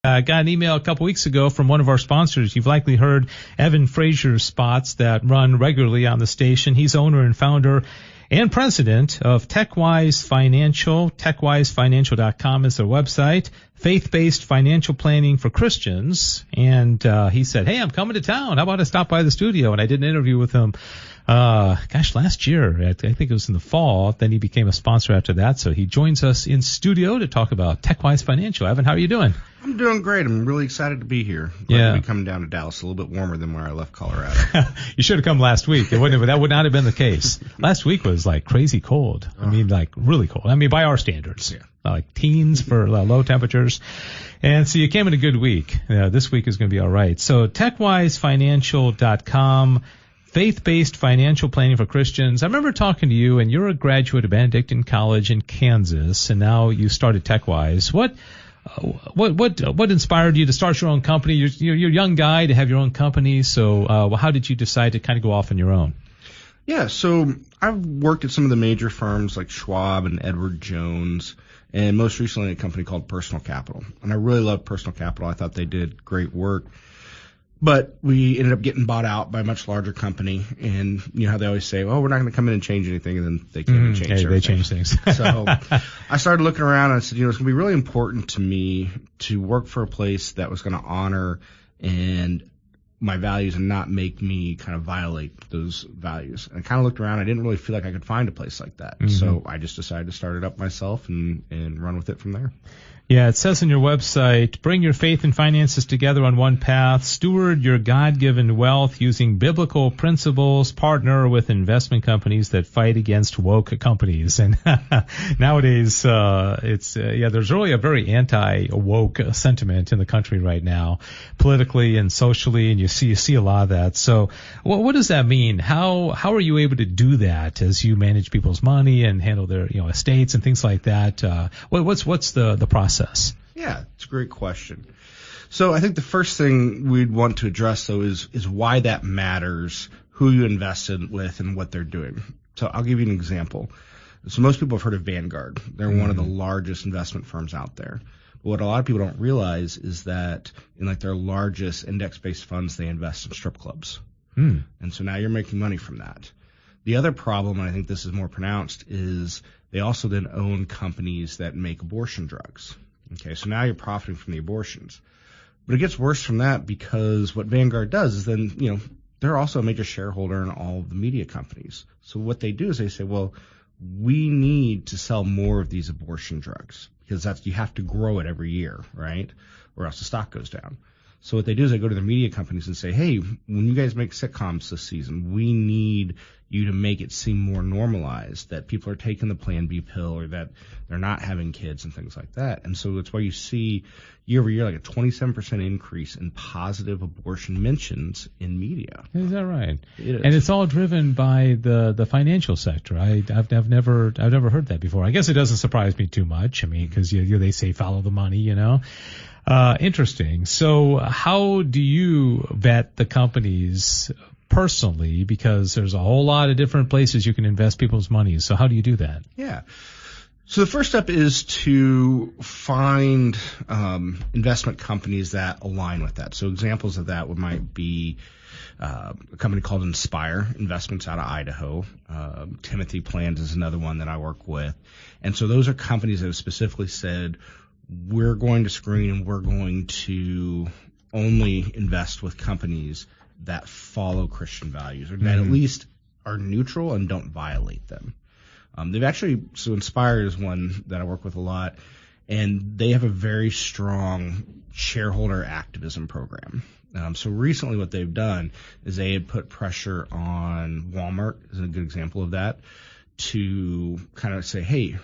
I got an email a couple weeks ago from one of our sponsors. You've likely heard Evan Frazier's spots that run regularly on the station. He's owner and founder and president of TechWise Financial. TechWiseFinancial.com is their website. Faith-based financial planning for Christians. And he said, hey, I'm coming to town. How about I stop by the studio? And I did an interview with him last year. I think it was in the fall. Then he became a sponsor after that. So he joins us in studio to talk about TechWise Financial. Evan, how are you doing? I'm doing great. I'm really excited to be here. Glad to be coming down to Dallas, a little bit warmer than where I left Colorado. You should have come last week. That would not have been the case. Last week was like crazy cold. I mean, like really cold. I mean, by our standards. Yeah. Like teens for low temperatures. And so you came in a good week. This week is going to be all right. So TechWiseFinancial.com. Faith-based financial planning for Christians. I remember talking to you, and you're a graduate of Benedictine College in Kansas, and now you started TechWise. What inspired you to start your own company? You're a young guy to have your own company, so how did you decide to kind of go off on your own? Yeah, so I've worked at some of the major firms like Schwab and Edward Jones, and most recently at a company called Personal Capital. And I really loved Personal Capital. I thought they did great work. But we ended up getting bought out by a much larger company, and you know how they always say, "Oh, we're not going to come in and change anything," and then they came and changed everything. They changed things. So I started looking around, and I said, it's going to be really important to me to work for a place that was going to honor and my values and not make me kind of violate those values. And I kind of looked around. I didn't really feel like I could find a place like that. Mm-hmm. So I just decided to start it up myself and run with it from there. Yeah, it says on your website, bring your faith and finances together on one path, steward your God-given wealth using biblical principles, partner with investment companies that fight against woke companies. And nowadays, there's really a very anti-woke sentiment in the country right now, politically and socially, and you see a lot of that. So what does that mean? How are you able to do that as you manage people's money and handle their estates and things like that? What's the process? Yeah, it's a great question. So I think the first thing we'd want to address, though, is why that matters, who you invested with, and what they're doing. So I'll give you an example. So most people have heard of Vanguard. They're one of the largest investment firms out there. But what a lot of people don't realize is that in like their largest index-based funds, they invest in strip clubs. And so now you're making money from that. The other problem, and I think this is more pronounced, is they also then own companies that make abortion drugs. Okay, so now you're profiting from the abortions. But it gets worse from that because what Vanguard does is then, they're also a major shareholder in all of the media companies. So what they do is they say, well, we need to sell more of these abortion drugs because you have to grow it every year, right? Or else the stock goes down. So what they do is they go to the media companies and say, hey, when you guys make sitcoms this season, we need you to make it seem more normalized that people are taking the Plan B pill or that they're not having kids and things like that. And so that's why you see year over year like a 27% increase in positive abortion mentions in media. Is that right? It is. And it's all driven by the financial sector. I've never heard that before. I guess it doesn't surprise me too much. I mean, because they say follow the money, Interesting. So how do you vet the companies personally? Because there's a whole lot of different places you can invest people's money. So how do you do that? Yeah. So the first step is to find investment companies that align with that. So examples of that might be a company called Inspire Investments out of Idaho. Timothy Plans is another one that I work with. And so those are companies that have specifically said, we're going to screen and we're going to only invest with companies that follow Christian values or that at least are neutral and don't violate them. So Inspire is one that I work with a lot, and they have a very strong shareholder activism program. So recently what they've done is they had put pressure on Walmart, is a good example of that, to kind of say, hey,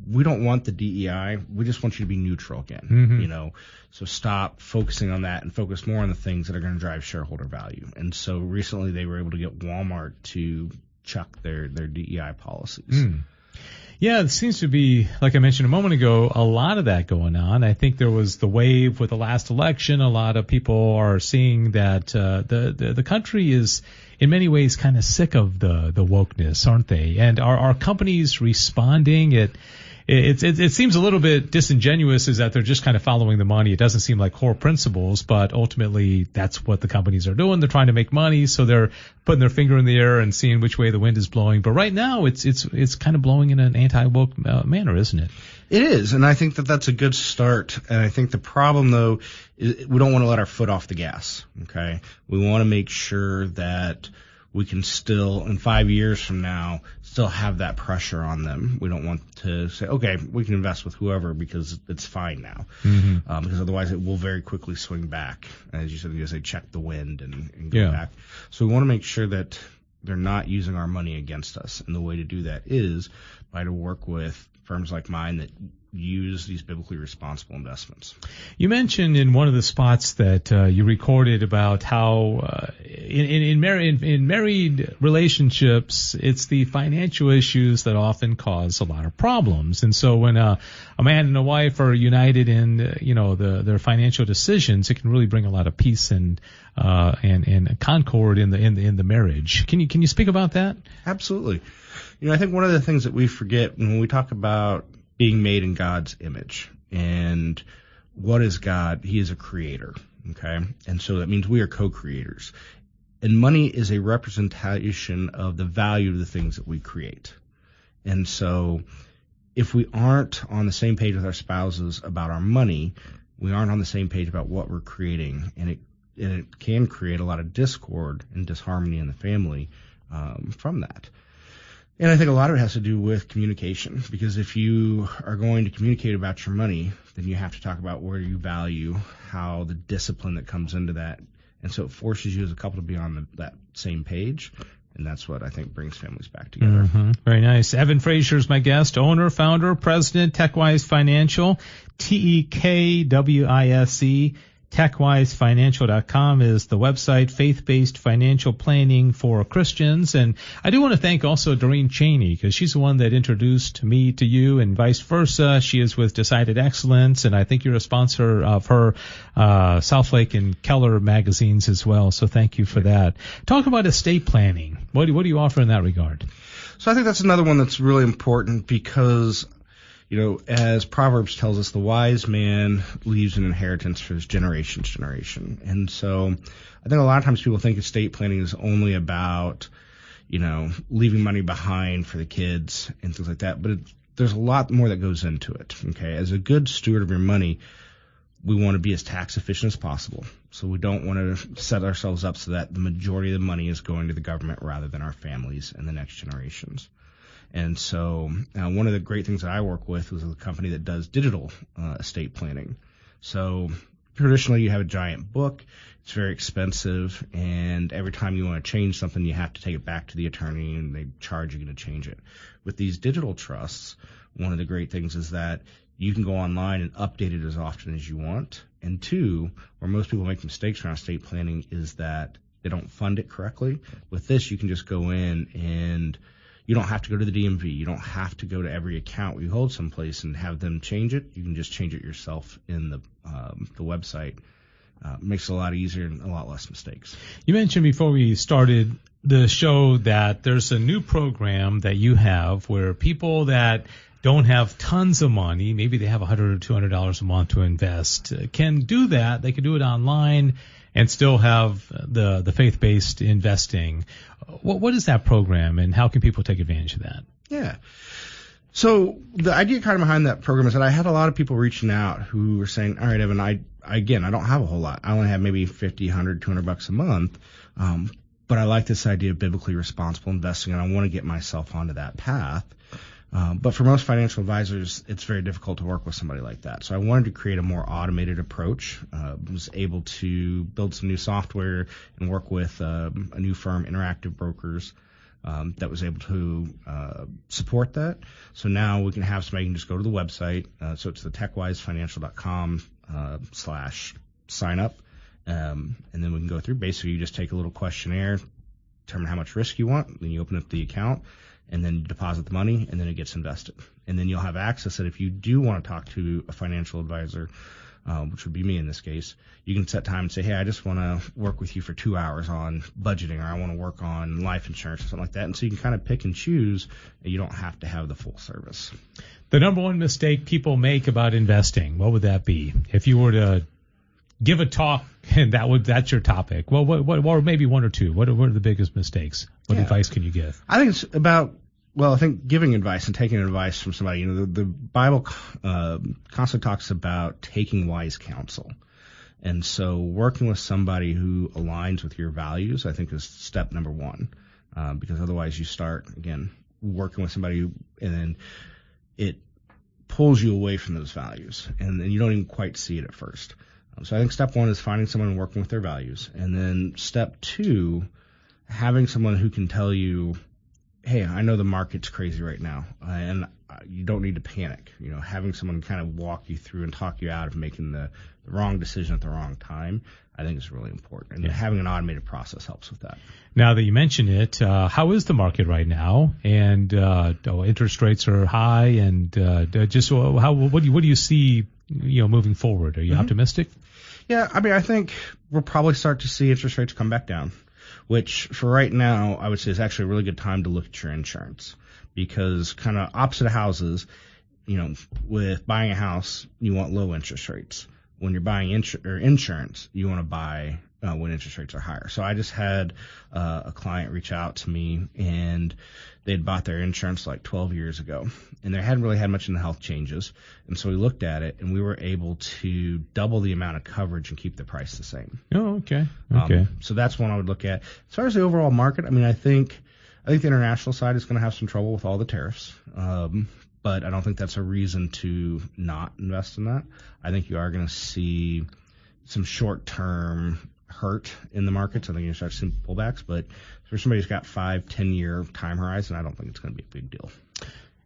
we don't want the DEI. We just want you to be neutral again, So stop focusing on that and focus more on the things that are going to drive shareholder value. And so recently they were able to get Walmart to chuck their DEI policies. Yeah, it seems to be, like I mentioned a moment ago, a lot of that going on. I think there was the wave with the last election. A lot of people are seeing that the country is in many ways kind of sick of the wokeness, aren't they? And are companies responding? it seems a little bit disingenuous is that they're just kind of following the money. It doesn't seem like core principles, but ultimately that's what the companies are doing. They're trying to make money, so they're putting their finger in the air and seeing which way the wind is blowing. But right now it's kind of blowing in an anti-woke manner, isn't it? It is, and I think that that's a good start. And I think the problem, though, is we don't want to let our foot off the gas, okay? We want to make sure that we can still, in 5 years from now, still have that pressure on them. We don't want to say, okay, we can invest with whoever because it's fine now. Because otherwise it will very quickly swing back. As you said, they check the wind and go back. So we want to make sure that they're not using our money against us. And the way to do that is by to work with firms like mine that use these biblically responsible investments. You mentioned in one of the spots that you recorded about how in married relationships, it's the financial issues that often cause a lot of problems. And so when a man and a wife are united in their financial decisions, it can really bring a lot of peace and concord in the marriage. Can you speak about that? Absolutely. I think one of the things that we forget when we talk about being made in God's image, and what is God? He is a creator, okay? And so that means we are co-creators. And money is a representation of the value of the things that we create. And so if we aren't on the same page with our spouses about our money, we aren't on the same page about what we're creating, and it can create a lot of discord and disharmony in the family from that. And I think a lot of it has to do with communication, because if you are going to communicate about your money, then you have to talk about where you value, how the discipline that comes into that. And so it forces you as a couple to be on that same page. And that's what I think brings families back together. Very nice. Evan Frazier is my guest, owner, founder, president, TechWise Financial, TEKWISE. TechWiseFinancial.com is the website, faith-based financial planning for Christians. And I do want to thank also Doreen Cheney, because she's the one that introduced me to you and vice versa. She is with Decided Excellence, and I think you're a sponsor of her Southlake and Keller magazines as well. So thank you for that. Talk about estate planning. What do you offer in that regard? So I think that's another one that's really important because as Proverbs tells us, the wise man leaves an inheritance for his generation. And so I think a lot of times people think estate planning is only about, leaving money behind for the kids and things like that. But there's a lot more that goes into it. Okay. As a good steward of your money, we want to be as tax efficient as possible. So we don't want to set ourselves up so that the majority of the money is going to the government rather than our families and the next generations. And so one of the great things that I work with is a company that does digital estate planning. So traditionally you have a giant book. It's very expensive, and every time you want to change something, you have to take it back to the attorney, and they charge you to change it. With these digital trusts, one of the great things is that you can go online and update it as often as you want. And two, where most people make mistakes around estate planning is that they don't fund it correctly. With this, you can just go in and you don't have to go to the DMV. You don't have to go to every account you hold someplace and have them change it. You can just change it yourself in the website. Makes it a lot easier and a lot less mistakes. You mentioned before we started the show that there's a new program that you have where people that don't have tons of money, maybe they have $100 or $200 a month to invest, can do that. They can do it online and still have the faith-based investing. What is that program, and how can people take advantage of that? Yeah. So the idea kind of behind that program is that I had a lot of people reaching out who were saying, all right, Evan, I don't have a whole lot. I only have maybe $50, $100, $200 a month. But I like this idea of biblically responsible investing, and I want to get myself onto that path. But for most financial advisors, it's very difficult to work with somebody like that. So I wanted to create a more automated approach. Was able to build some new software and work with a new firm, Interactive Brokers, that was able to support that. So now we can have somebody can just go to the website. So it's the techwisefinancial.com/sign up. And then we can go through. Basically, you just take a little questionnaire, determine how much risk you want, then you open up the account, and then you deposit the money, and then it gets invested. And then you'll have access that if you do want to talk to a financial advisor which would be me in this case, you can set time and say, hey, I just want to work with you for 2 hours on budgeting, or I want to work on life insurance or something like that. And so you can kind of pick and choose, and you don't have to have the full service. The number one mistake people make about investing, what would that be? If you were to give a talk and that's your topic, well, what or maybe one or two, what are the biggest mistakes? What advice can you give? I think it's about, I think giving advice and taking advice from somebody, the Bible constantly talks about taking wise counsel. And so working with somebody who aligns with your values, I think, is step number one. Because otherwise you start, again, working with somebody and then it pulls you away from those values. And then you don't even quite see it at first. So I think step one is finding someone and working with their values. And then step two, having someone who can tell you, hey, I know the market's crazy right now, and you don't need to panic. Having someone kind of walk you through and talk you out of making the wrong decision at the wrong time, I think is really important. And having an automated process helps with that. Now that you mention it, how is the market right now? And interest rates are high, and what do you see, moving forward? Are you optimistic? Yeah, I think we'll probably start to see interest rates come back down, which for right now, I would say is actually a really good time to look at your insurance, because kind of opposite of houses, with buying a house, you want low interest rates. When you're buying insurance, you want to buy when interest rates are higher. So I just had a client reach out to me, and they'd bought their insurance like 12 years ago, and they hadn't really had much in the health changes. And so we looked at it, and we were able to double the amount of coverage and keep the price the same. Oh, okay. So that's one I would look at. As far as the overall market, I think the international side is going to have some trouble with all the tariffs. But I don't think that's a reason to not invest in that. I think you are going to see some short-term hurt in the markets. I think you're going to start seeing pullbacks. But for somebody who's got 5-10 year time horizon, I don't think it's going to be a big deal.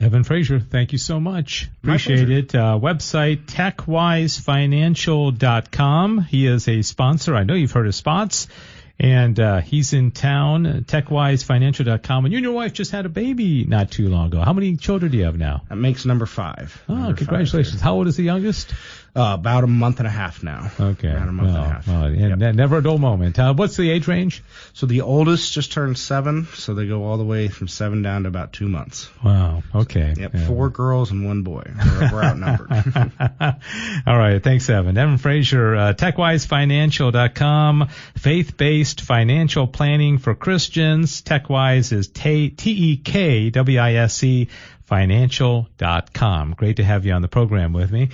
Evan Frazier, thank you so much. Appreciate it. Website, techwisefinancial.com. He is a sponsor. I know you've heard of Spots. And he's in town, techwisefinancial.com. And you and your wife just had a baby not too long ago. How many children do you have now? That makes number 5. Oh, congratulations. How old is the youngest? About a month and a half now. Okay. Around a month and a half. And never a dull moment. What's the age range? So the oldest just turned 7, so they go all the way from 7 down to about 2 months. Wow. Okay. So, 4 girls and 1 boy. We're outnumbered. All right. Thanks, Evan. Evan Frazier, techwisefinancial.com, faith-based financial planning for Christians. TechWise is TEKWISE financial.com. Great to have you on the program with me.